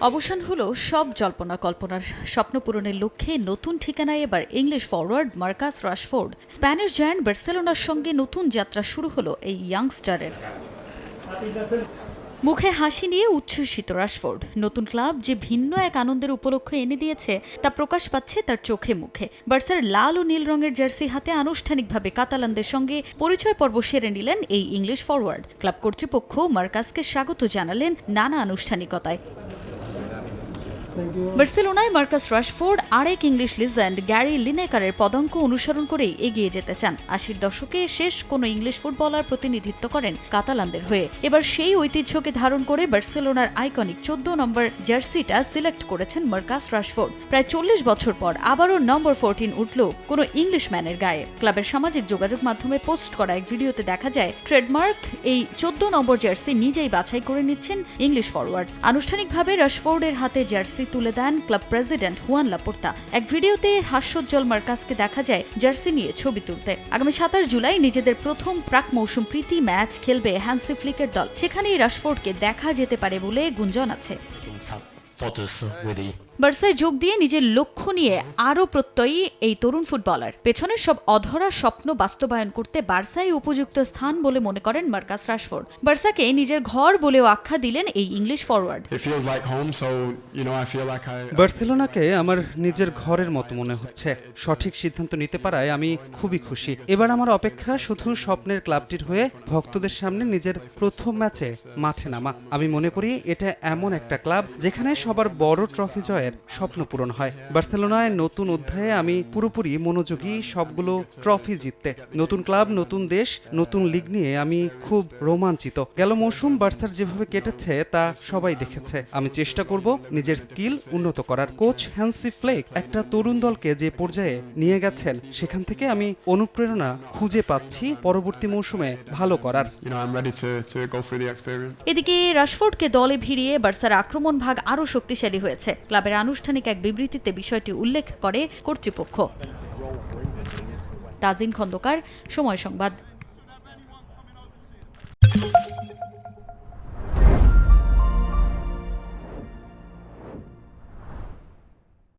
অবসান হলো সব জল্পনা কল্পনার। স্বপ্ন পূরণের লক্ষ্যে নতুন ঠিকানায় এবার English forward Marcus Rashford. Spanish giant বার্সেলোনার সঙ্গে নতুন যাত্রা শুরু হলো এই ইয়াংস্টারের। মুখে হাসি নিয়ে উচ্ছ্বসিত রাশফোর্ড। নতুন ক্লাব যে ভিন্ন এক আনন্দের উপলক্ষ এনে দিয়েছে তা প্রকাশ পাচ্ছে তার চোখে মুখে। বার্সার লাল ও নীল রঙের জার্সি হাতে আনুষ্ঠানিকভাবে কাতালানদের সঙ্গে পরিচয় পর্ব সেরে নিলেন এই ইংলিশ ফরওয়ার্ড। ক্লাব কর্তৃপক্ষ মার্কাসকে স্বাগত জানালেন নানা আনুষ্ঠানিকতায়। বার্সেলোনায় মার্কাস রাশফোর্ড আরেক ইংলিশ লিজেন্ড গ্যারি লিনেকারের পদাঙ্ক অনুসরণ করেই এগিয়ে যেতে চান। ৮০ দশকে শেষ কোনো ইংলিশ ফুটবলার প্রতিনিধিত্ব করেন কাতালানদের হয়ে। এবার সেই ঐতিহ্যকে ধারণ করে বার্সেলোনার আইকনিক ১৪ নম্বর জার্সিটা সিলেক্ট করেছেন মার্কাস রাশফোর্ড। প্রায় ৪০ বছর পর আবারও নম্বর ১৪ উঠল কোনো ইংলিশম্যানের গায়ে। ক্লাবের সামাজিক যোগাযোগ মাধ্যমে পোস্ট করা এক ভিডিওতে দেখা যায় ট্রেডমার্ক এই ১৪ নম্বর জার্সি নিজেই বাছাই করে নিচ্ছেন ইংলিশ ফরওয়ার্ড। আনুষ্ঠানিকভাবে রাশফোর্ডের হাতে জার্সি তুলে দেন ক্লাব প্রেসিডেন্ট হুয়ান লাপোর্তা। এক ভিডিওতে হাস্যোজ্জ্বল মার্কাসকে দেখা যায় জার্সি নিয়ে ছবি তুলতে। আগামী ২৭ জুলাই নিজেদের প্রথম প্রাক মৌসুম প্রীতি ম্যাচ খেলবে হ্যান্সি ফ্লিকের দল। সেখানেই রাশফোর্ডকে দেখা যেতে পারে বলে গুঞ্জন আছে। বার্সায় যোগ দিয়ে নিজের লক্ষ্য নিয়ে আরও প্রত্যয়ী এই তরুণ ফুটবলার। পেছনের সব অধরা স্বপ্ন বাস্তবায়ন করতে বার্সাই উপযুক্ত স্থান বলে মনে করেন মার্কাস রাশফোর্ড। বার্সাকে নিজের ঘর বলেও আখ্যা দিলেন এই ইংলিশ ফরওয়ার্ড। বার্সেলোনাকে আমার নিজের ঘরের মতো মনে হচ্ছে। সঠিক সিদ্ধান্ত নিতে পারায় আমি খুবই খুশি। এবার আমার অপেক্ষা শুধু স্বপ্নের ক্লাবটির হয়ে ভক্তদের সামনে নিজের প্রথম ম্যাচে মাঠে নামা। আমি মনে করি এটা এমন একটা ক্লাব যেখানে সবার বড় ট্রফি জয়ের স্বপ্ন পূরণ হয়। বার্সেলোনায় নতুন অধ্যায়ে আমি পুরোপুরি মনোযোগী, সবগুলো ট্রফি জিততে। নতুন ক্লাব, নতুন দেশ, নতুন লিগ নিয়ে আমি খুব রোমাঞ্চিত। গেল মৌসুম বার্সার যেভাবে কেটেছে তা সবাই দেখেছে। আমি চেষ্টা করব নিজের স্কিল উন্নত করার। কোচ হ্যান্সি ফ্লিক একটা তরুণ দলকে যে পর্যায়ে নিয়ে গেছেন সেখান থেকে আমি অনুপ্রেরণা খুঁজে পাচ্ছি পরবর্তী মৌসুমে ভালো করার। এদিকে রাশফোর্ডকে দলে ভিড়িয়ে বার্সার আক্রমণ ভাগ আরও শক্তিশালী হয়েছে। ক্লাবের আনুষ্ঠানিক এক বিবৃতিতে বিষয়টি উল্লেখ করে কর্তৃপক্ষ। তাজিন খন্দকার, সময় সংবাদ।